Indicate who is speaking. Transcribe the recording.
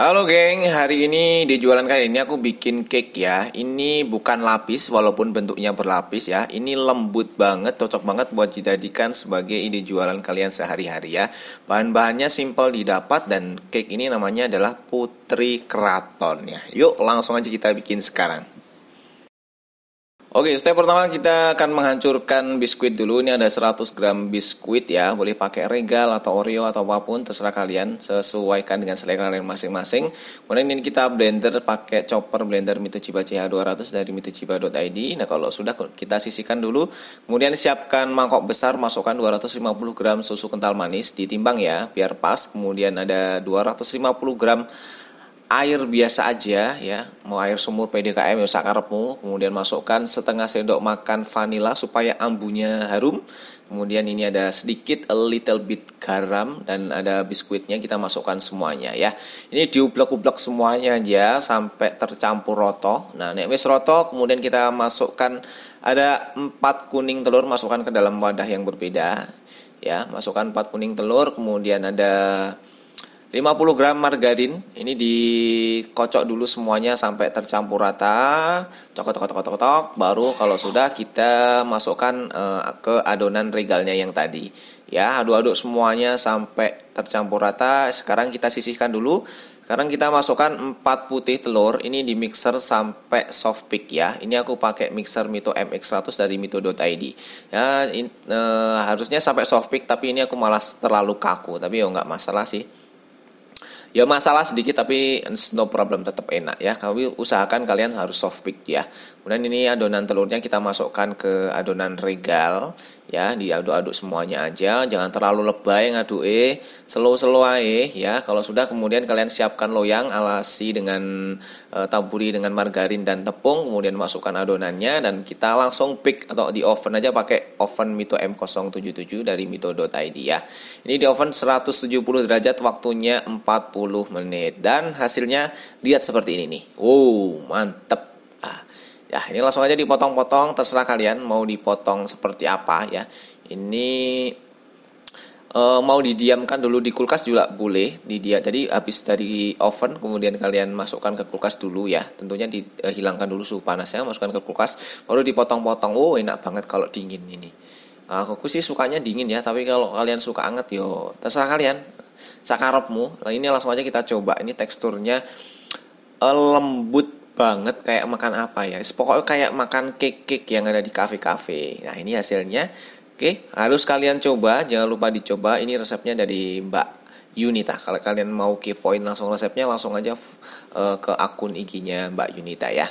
Speaker 1: Halo geng, hari ini di jualan kali ini aku bikin cake ya. Ini bukan lapis walaupun bentuknya berlapis ya. Ini lembut banget, cocok banget buat dijadikan sebagai ide jualan kalian sehari-hari ya. Bahan-bahannya simple didapat dan cake ini namanya adalah Putri Keraton ya. Yuk langsung aja kita bikin sekarang. Oke, step pertama kita akan menghancurkan biskuit dulu. Ini ada 100 gram biskuit ya. Boleh pakai Regal atau Oreo atau apapun, terserah kalian. Sesuaikan dengan selera kalian masing-masing. Kemudian ini kita blender pakai chopper blender Mitochiba CH200 dari mitochiba.id. Nah, kalau sudah kita sisihkan dulu. Kemudian siapkan mangkok besar, masukkan 250 gram susu kental manis. Ditimbang ya, biar pas. Kemudian ada 250 gram air biasa aja ya, mau air sumur PDKM ya sakarepmu. Kemudian masukkan setengah sendok makan vanila supaya ambunya harum. Kemudian ini ada sedikit a little bit garam dan ada biskuitnya, kita masukkan semuanya ya. Ini diublek-ublek semuanya aja sampai tercampur roto. Nah, nek wis roto kemudian kita masukkan ada 4 kuning telur, masukkan ke dalam wadah yang berbeda ya. Masukkan 4 kuning telur, kemudian ada 50 gram margarin, ini dikocok dulu semuanya sampai tercampur rata. Cokok, baru kalau sudah kita masukkan ke adonan regalnya yang tadi. Ya, aduk-aduk semuanya sampai tercampur rata. Sekarang kita sisihkan dulu. Sekarang kita masukkan 4 putih telur, ini di mixer sampai soft peak ya. Ini aku pakai mixer Mito MX100 dari mito.id. Ya, harusnya sampai soft peak, tapi ini aku malah terlalu kaku. Tapi ya nggak masalah sih. Ya masalah sedikit tapi no problem, tetap enak ya. Kami usahakan kalian harus soft pick ya. Kemudian ini adonan telurnya kita masukkan ke adonan regal ya, diaduk-aduk semuanya aja, jangan terlalu lebay ngaduk slow-slow aja ya. Kalau sudah kemudian kalian siapkan loyang, alasi dengan taburi dengan margarin dan tepung, kemudian masukkan adonannya dan kita langsung pick atau di oven aja pakai oven Mito M077 dari mito.id ya. Ini di oven 170 derajat, waktunya 40 menit dan hasilnya lihat seperti ini nih. Mantep. Ya, ini langsung aja dipotong-potong, terserah kalian mau dipotong seperti apa ya. Ini mau didiamkan dulu di kulkas juga boleh. Jadi habis dari oven kemudian kalian masukkan ke kulkas dulu ya. Tentunya dihilangkan dulu suhu panasnya, masukkan ke kulkas, baru dipotong-potong. Enak banget kalau dingin ini. Aku sih sukanya dingin ya, tapi kalau kalian suka anget yo terserah kalian. Sakarepmu. Nah, ini langsung aja kita coba. Ini teksturnya lembut banget kayak makan apa ya. Pokoknya kayak makan cake-cake yang ada di kafe-kafe. Nah, ini hasilnya. Oke, harus kalian coba. Jangan lupa dicoba. Ini resepnya dari Mbak Yunita. Kalau kalian mau kepoin langsung resepnya, langsung aja ke akun IG-nya Mbak Yunita ya.